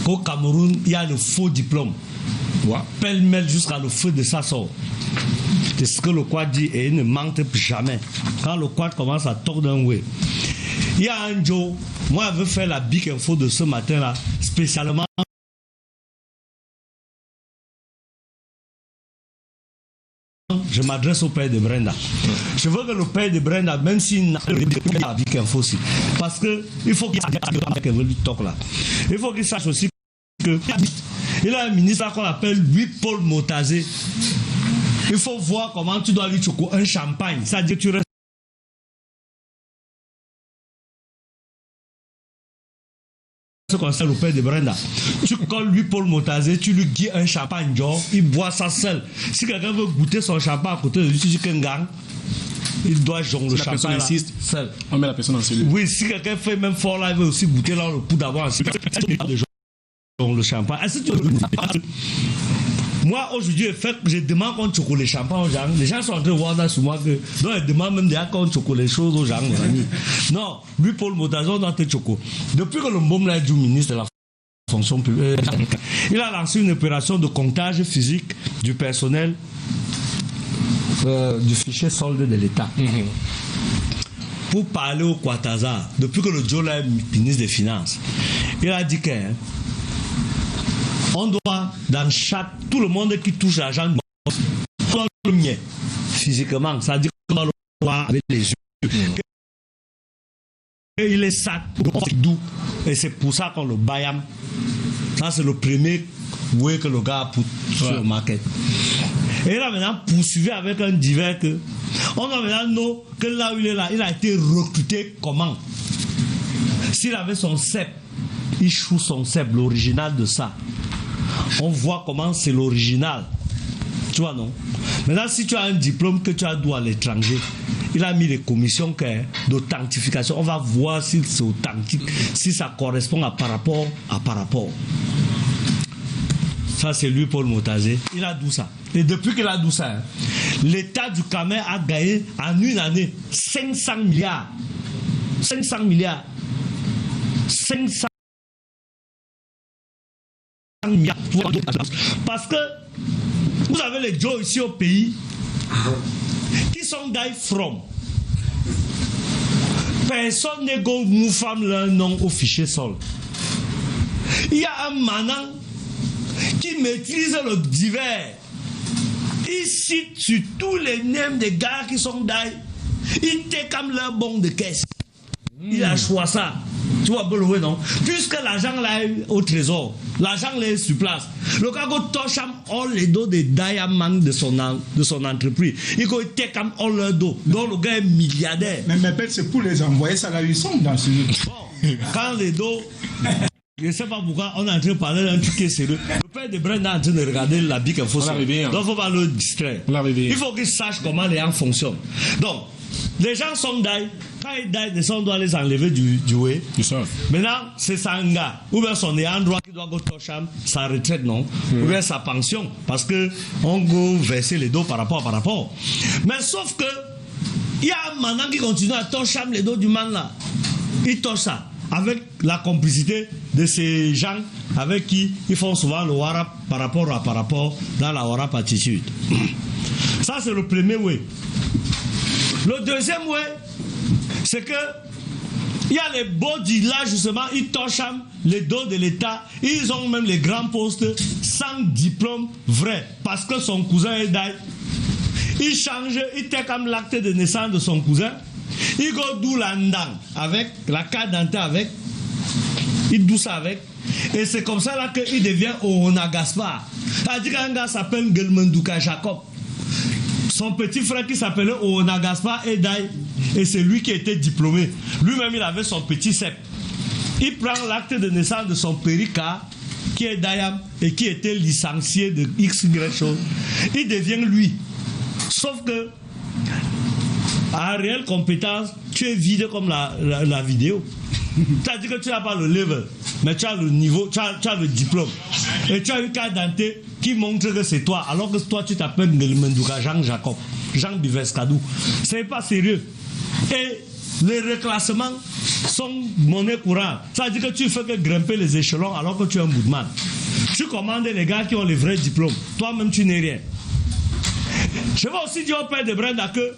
qu'au Cameroun, il y a le faux diplôme. Pêle-mêle jusqu'à le feu de sa sort. C'est ce que le quad dit et il ne mente jamais. Quand le quad commence à tordre un way. Il y a un Joe, moi je veux faire la big info de ce matin-là, spécialement. Je m'adresse au père de Brenda. Je veux que le père de Brenda, même s'il n'a pas la big info aussi, parce qu'il faut qu'il sache aussi que il a un ministre qu'on appelle Louis Paul Motazé. Il faut voir comment tu dois lui choquer un champagne. Ça dit que tu restes. Ce concerne le père de Brenda. Tu colles lui Paul Motazé, tu lui guides un champagne, genre, il boit ça seul. Si quelqu'un veut goûter son champagne à côté de lui, tu dis qu'un gang, il doit jongler le champagne. La personne insiste, seul. On met la personne en cellule. Oui, si quelqu'un fait même fort là, il veut aussi goûter là, le coup d'avoir le champagne. Est-ce que tu veux... Moi, aujourd'hui, je demande qu'on choque les champagnes aux gens. Les gens sont en train de voir ça sur moi. Donc, ils demandent même déjà qu'on choque les choses aux gens. Non, lui, Paul Motazon, doit te choquer. Depuis que le Mbom l'a dit au ministre de la fonction publique, il a lancé une opération de comptage physique du personnel du fichier solde de l'État. Pour parler au Kwataza, depuis que le Jola est ministre des Finances, il a dit que on doit, dans chaque, tout le monde qui touche l'argent, le mien, physiquement, ça dit qu'on doit le voir avec les yeux. Et il est sac, doux, et c'est pour ça qu'on le bayam. Ça, c'est le premier way que le gars a put sur le market. Et il a maintenant poursuivi avec un divers que, on a maintenant nous, que là où il est là, il a été recruté comment? S'il avait son CEP, il choue son CEP, l'original de ça. On voit comment c'est l'original. Tu vois, non? Maintenant, si tu as un diplôme que tu as doué à l'étranger, il a mis les commissions d'authentification. On va voir si c'est authentique, si ça correspond à par rapport. Ça, c'est lui, Paul Motazé. Il a doué ça. Et depuis qu'il a doué ça, l'État du Cameroun a gagné en une année 500 milliards. 500 milliards. 500 milliards. Parce que vous avez les Joe ici au pays qui sont die from. Personne n'est go nous femme leur nom au fichier sol. Il y a un manant qui maîtrise le divers. Il cite sur tous les noms des gars qui sont die. Il était comme leur bon de caisse. Il a choisi ça. Tu vois, non? Puisque l'argent là est au trésor, l'argent là est sur place. Le gars qui touche all les dos des diamants de son entreprise. Il était comme all leur dos. Donc le gars est milliardaire. Mais c'est pour les envoyer ça là, ils sont dans ce livre. Bon, quand les dos. Je ne sais pas pourquoi on est en train de parler d'un truc qui est sérieux. Le père de Brenda est en train de regarder la big info. Donc il ne faut pas le distraire. Il faut qu'il sache comment les gens fonctionnent. Donc, les gens sont die. Quand ils die, on doit les enlever du way. Maintenant, c'est sa gars. Ou bien son ayant droit qui doit go toucher sa retraite, non? Ou bien sa pension. Parce qu'on go verser les dos par rapport. Mais sauf que, il y a un manant qui continue à toucher les dos du man là. Il touche ça. Avec la complicité de ces gens avec qui ils font souvent le warap par rapport dans la warap attitude. Ça, c'est le premier way. Le deuxième way, c'est que il y a les body là, justement, ils touchent les dos de l'État. Ils ont même les grands postes sans diplôme vrai. Parce que son cousin est d'ailleurs. Il change, il take comme l'acte de naissance de son cousin. Il go d'où l'andang avec la carte d'identité avec. Il doux ça avec. Et c'est comme ça là qu'il devient Oona Gaspard. C'est-à-dire qu'un gars s'appelle Gelmendouka Jacob. Son petit frère qui s'appelait Oona Gaspard est d'ailleurs. Et c'est lui qui était diplômé. Lui-même, il avait son petit cep. Il prend l'acte de naissance de son périka, qui est Dayam, et qui était licencié de XY chose. Il devient lui. Sauf que, à réelle compétence, tu es vide comme la vidéo. C'est-à-dire que tu n'as pas le level, mais tu as le niveau, tu as le diplôme. Et tu as une carte d'identité qui montre que c'est toi, alors que toi, tu t'appelles Ngelmendouka Jean Jacob, Jean Bivescadou. Ce n'est pas sérieux. Et les reclassements sont monnaie courante. Ça veut dire que tu fais que grimper les échelons alors que tu es un boudman. Tu commandes les gars qui ont les vrais diplômes. Toi-même, tu n'es rien. Je vais aussi dire au père de Brenda que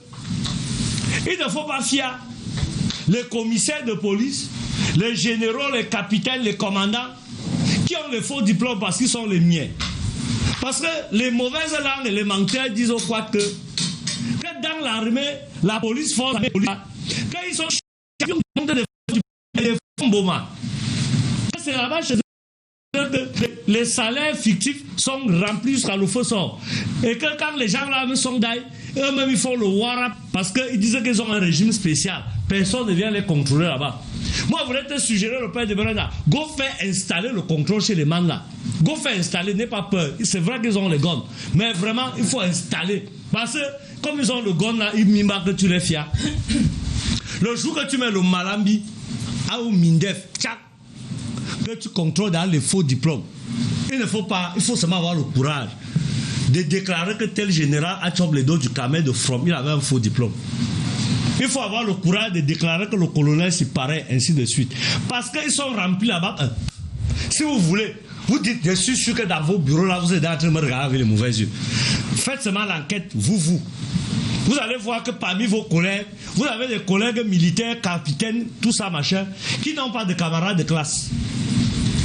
il ne faut pas fier les commissaires de police, les généraux, les capitaines, les commandants qui ont les faux diplômes parce qu'ils sont les miens. Parce que les mauvaises langues et les menteurs disent au quoi que dans l'armée, la police force la police, quand ils sont des bombas. C'est là-bas chez eux que les salaires fictifs sont remplis jusqu'à le feu sort. Et que quand les gens là sont d'ailleurs, eux-mêmes ils font le warrant parce qu'ils disent qu'ils ont un régime spécial. Personne ne vient les contrôler là-bas. Moi, je voudrais te suggérer le père de Brenda. Go faire installer le contrôle chez les man là. Go faire installer, n'aie pas peur. C'est vrai qu'ils ont les guns. Mais vraiment, il faut installer. Parce que, comme ils ont le gun là, ils miment que tu les fias. Le jour que tu mets le malambi, au Mindef, tchac, que tu contrôles dans les faux diplômes. Il ne faut pas, il faut seulement avoir le courage de déclarer que tel général a chopé le dos du camel de From, il avait un faux diplôme. Il faut avoir le courage de déclarer que le colonel s'y paraît, ainsi de suite. Parce qu'ils sont remplis là-bas. Si vous voulez, vous dites, je suis sûr que dans vos bureaux là, vous êtes en train de me regarder avec les mauvais yeux. Faites seulement l'enquête, vous. Vous allez voir que parmi vos collègues, vous avez des collègues militaires, capitaines, tout ça, machin, qui n'ont pas de camarades de classe.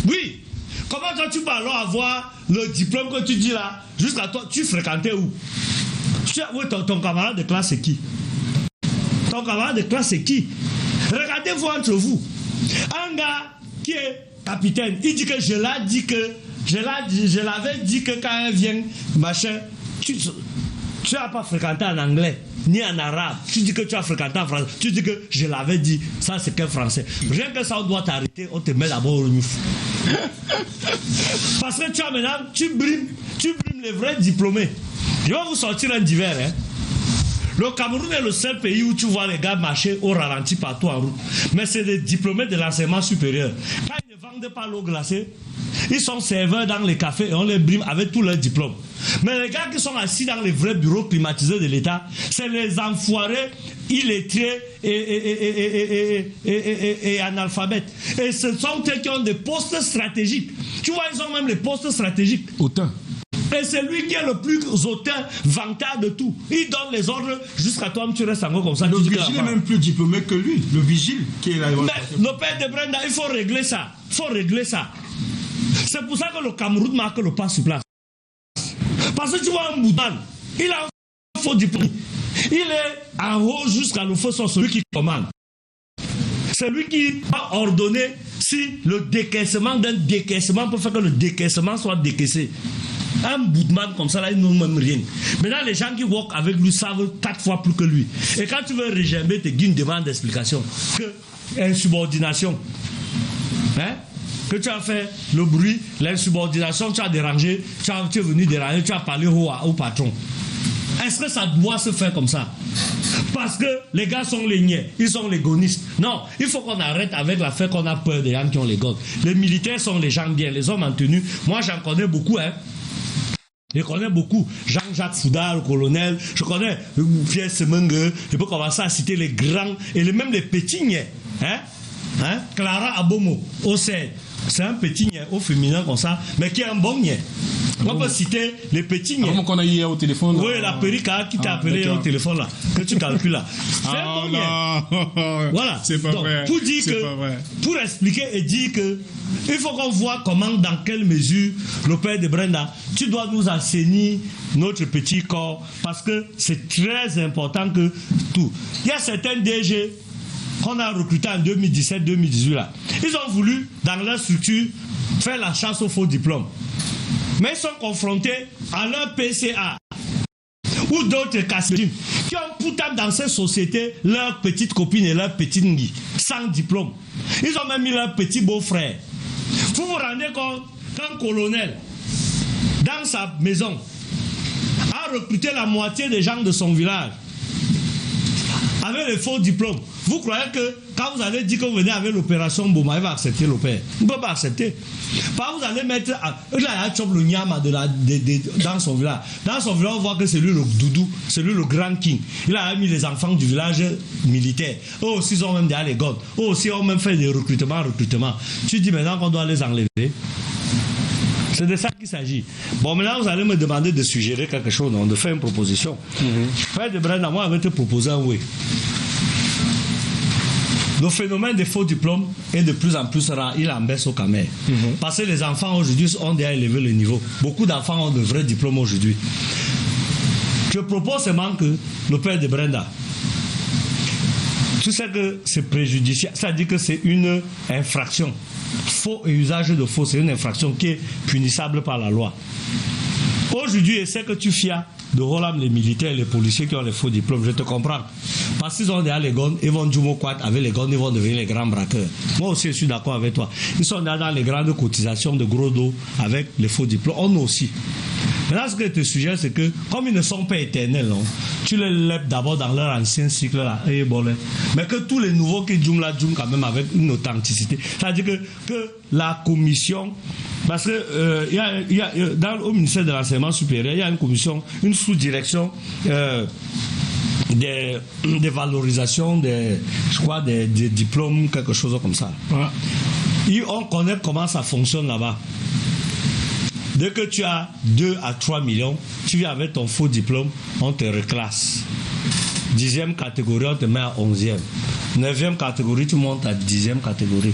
Oui. Comment toi tu peux alors avoir le diplôme que tu dis là, jusqu'à toi, tu fréquentais où? Oui, ton camarade de classe c'est qui? Ton camarade de classe c'est qui? Regardez-vous entre vous. Un gars qui est capitaine, il dit que je l'avais dit que quand elle vient, machin, tu n'as pas fréquenté en anglais, ni en arabe. Tu dis que tu as fréquenté en français. Tu dis que je l'avais dit. Ça, c'est qu'un français. Rien que ça, on doit t'arrêter. On te met d'abord au muf. Parce que tu as maintenant, tu brimes les vrais diplômés. Je vais vous sortir un divers. Hein. Le Cameroun est le seul pays où tu vois les gars marcher au ralenti partout en route. Mais c'est des diplômés de l'enseignement supérieur. Quand ils ne vendent pas l'eau glacée, ils sont serveurs dans les cafés et on les brime avec tous leurs diplômes. Mais les gars qui sont assis dans les vrais bureaux climatisés de l'État, c'est les enfoirés, illettrés et analphabètes. Et ce sont eux qui ont des postes stratégiques. Tu vois, ils ont même les postes stratégiques. Autant. Et c'est lui qui est le plus auteur, vantard de tout. Il donne les ordres jusqu'à toi, tu restes encore comme ça. Le vigile est même plus diplômé que lui. Le vigile qui est là. Mais le père de Brenda, il faut régler ça. Il faut régler ça. C'est pour ça que le Cameroun marque le pas sur place. Parce que tu vois un Boudan, il a un faux diplôme. Il est en haut jusqu'à le feu sur celui qui commande. C'est lui qui va ordonner si le décaissement d'un décaissement peut faire que le décaissement soit décaissé. Un boudman comme ça, là, il n'ont même rien. Maintenant, les gens qui walk avec lui savent 4 fois plus que lui. Et quand tu veux régimber, tu as une demande d'explication. Que insubordination. Hein? Que tu as fait le bruit, l'insubordination, tu as dérangé, tu es venu déranger, tu as parlé au patron. Est-ce que ça doit se faire comme ça? Parce que les gars sont les niais, ils sont les gonistes. Non, il faut qu'on arrête avec l'affaire qu'on a peur des gens qui ont les gones. Les militaires sont les gens bien, les hommes en tenue. Moi, j'en connais beaucoup, hein. Je connais beaucoup. Jean-Jacques Fouda, le colonel. Je connais Pierre Semengue. Je peux commencer à citer les grands et même les petits niais. Hein? Clara Abomo, au sein. C'est un petit niais au féminin comme ça, mais qui est un bon niais. On peut citer les petits niais. Comment qu'on a hier au téléphone? Oui, la périca qui t'a appelé au téléphone là, que tu calcules là. C'est un bon niais. Voilà. C'est pas vrai. Pour dire que, pour expliquer et dire que il faut qu'on voit comment, dans quelle mesure, le père de Brenda, tu dois nous assainir notre petit corps, parce que c'est très important que tout. Il y a certains DG qu'on a recrutés en 2017-2018 là. Ils ont voulu, dans leur structure, faire la chasse aux faux diplômes. Mais ils sont confrontés à leur PCA ou d'autres casse-pieds qui ont pourtant dans ces sociétés leurs petites copines et leurs petites nids sans diplôme. Ils ont même mis leurs petits beaux-frères. Vous vous rendez compte qu'un colonel, dans sa maison, a recruté la moitié des gens de son village, avec les faux diplômes. Vous croyez que quand vous allez dire que vous venez avec l'opération Bouma, il va accepter l'opère? Il ne peut pas accepter. Par vous allez mettre là, il y a le Nyama dans son village. Dans son village, on voit que c'est lui le doudou, c'est lui le grand king. Il a mis les enfants du village militaire. Eux aussi, ils ont même derrière les godes. Eux aussi, ils ont même fait des recrutements. Tu dis maintenant qu'on doit les enlever. C'est de ça qu'il s'agit. Bon, maintenant, vous allez me demander de suggérer quelque chose, non, de faire une proposition. Frère de Brenda, moi, je vais te proposer un oui. Le phénomène des faux diplômes est de plus en plus rare. Il en baisse au Cameroun. Parce que les enfants aujourd'hui ont déjà élevé le niveau. Beaucoup d'enfants ont de vrais diplômes aujourd'hui. Je propose seulement que le père de Brenda, tu sais que c'est préjudiciable, c'est-à-dire que c'est une infraction. Faux et usage de faux, c'est une infraction qui est punissable par la loi. Aujourd'hui, je sais que tu fias de Rolam les militaires, les policiers qui ont les faux diplômes, je te comprends. Parce qu'ils ont déjà les guns, ils vont jouer avec les guns, ils vont devenir les grands braqueurs. Moi aussi, je suis d'accord avec toi. Ils sont déjà dans les grandes cotisations de gros dos avec les faux diplômes. On aussi. Maintenant, ce que je te suggère, c'est que, comme ils ne sont pas éternels, non, tu les lèves d'abord dans leur ancien cycle là, et bon, mais que tous les nouveaux qui jouent là, jouent quand même avec une authenticité. C'est-à-dire que la commission, parce que au ministère de l'enseignement supérieur, il y a une commission, une sous-direction des valorisations, je crois, des diplômes, quelque chose comme ça. Ouais. On connaît comment ça fonctionne là-bas. Dès que tu as 2 à 3 millions, tu viens avec ton faux diplôme, on te reclasse. 10e catégorie, on te met à 11e. 9e catégorie, tu montes à 10e catégorie.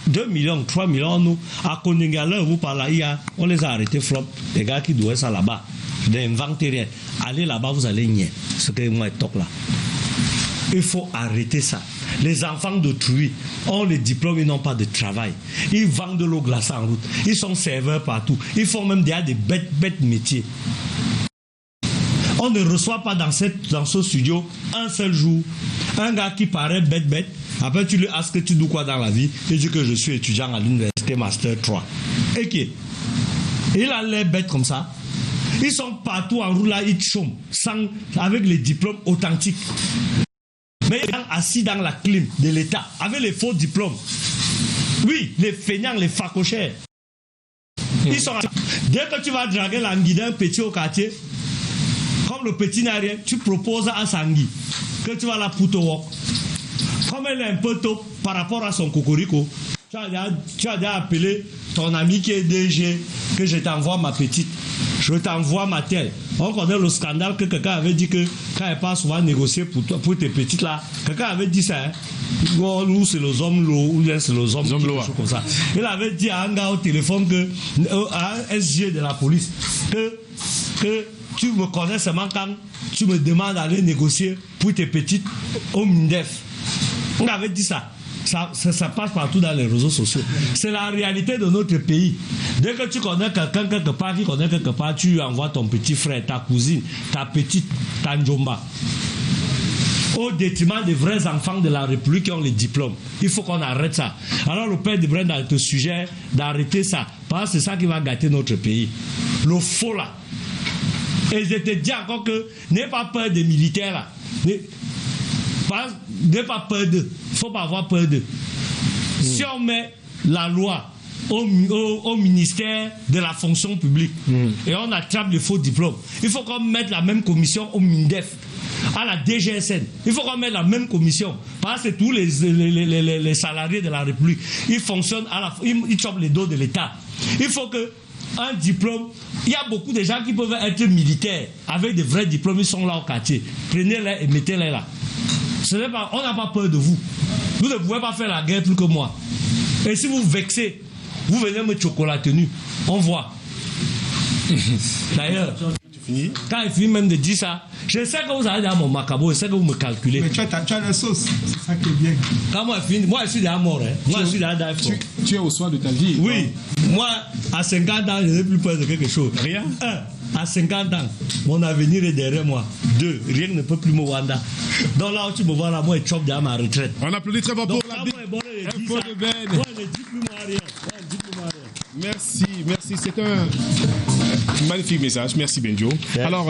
2 millions, 3 millions, nous, à Koningala, vous parlez, on les a arrêtés flop. Les gars qui doivent ça là-bas, d'inventer rien. Allez là-bas, vous allez nier. Ce que moi, est top là. Il faut arrêter ça. Les enfants d'autrui ont les diplômes, ils n'ont pas de travail. Ils vendent de l'eau glacée en route. Ils sont serveurs partout. Ils font même des bêtes métiers. On ne reçoit pas dans ce studio un seul jour un gars qui paraît bête. Après, tu lui asks que tu dois quoi dans la vie. Il dit que je suis étudiant à l'université Master 3. Et qui? Il a l'air bête comme ça. Ils sont partout en route là, ils chôment, avec les diplômes authentiques. Mais ils sont assis dans la clim de l'État, avec les faux diplômes. Oui, les feignants, les facochères. Ils sont assis. Dès que tu vas draguer l'anguille petit au quartier, comme le petit n'a rien, tu proposes à Sangui que tu vas la poutre walk. Comme elle est un peu tôt par rapport à son cocorico, tu as déjà appelé ton ami qui est DG, que je t'envoie ma petite, je t'envoie ma telle. On connaît le scandale que quelqu'un avait dit que quand elle passe souvent négocier pour tes petites là, quelqu'un avait dit ça, hein? Nous c'est les hommes lourds, ou bien c'est les hommes lourds, comme ça. Il avait dit à un gars au téléphone que, à un SG de la police, que tu me connais seulement quand tu me demandes d'aller négocier pour tes petites au MINDEF. On avait dit ça. Ça passe partout dans les réseaux sociaux. C'est la réalité de notre pays. Dès que tu connais quelqu'un quelque part, qui connaît quelque part, tu lui envoies ton petit frère, ta cousine, ta petite, ta njomba. Au détriment des vrais enfants de la République qui ont les diplômes. Il faut qu'on arrête ça. Alors le père de Brenda te suggère d'arrêter ça. Parce que c'est ça qui va gâter notre pays. Le faux là. Et je te dis encore que n'aie pas peur des militaires là. N'aie pas peur d'eux. Il ne faut pas avoir peur d'eux. Si on met la loi au ministère de la fonction publique et on attrape les faux diplômes, il faut qu'on mette la même commission au MINDEF, à la DGSN. Il faut qu'on mette la même commission. Parce que tous les salariés de la République, ils fonctionnent ils chopent les dos de l'État. Il faut que un diplôme, il y a beaucoup de gens qui peuvent être militaires avec des vrais diplômes, ils sont là au quartier. Prenez-les et mettez-les là. On n'a pas peur de vous. Vous ne pouvez pas faire la guerre plus que moi. Et si vous vexez, vous venez me chocolater nu. On voit. D'ailleurs, quand il finit même de dire ça, je sais que vous allez dans mon macabo, je sais que vous me calculez. Mais tu as la sauce, c'est ça qui est bien. Quand moi je finis, moi je suis déjà mort. Hein. Moi je suis déjà dans tu es au soin de ta vie. Oui. Moi, à 50 ans, je n'ai plus peur de quelque chose. Rien. À 50 ans, mon avenir est derrière moi. 2, rien ne peut plus me wanda. Donc là où tu me vois là, moi je chope déjà ma retraite. On applaudit très fort pour la info de Ben. Moi je ne dis plus moi rien. Merci, c'est un magnifique message. Merci Benjo. Alors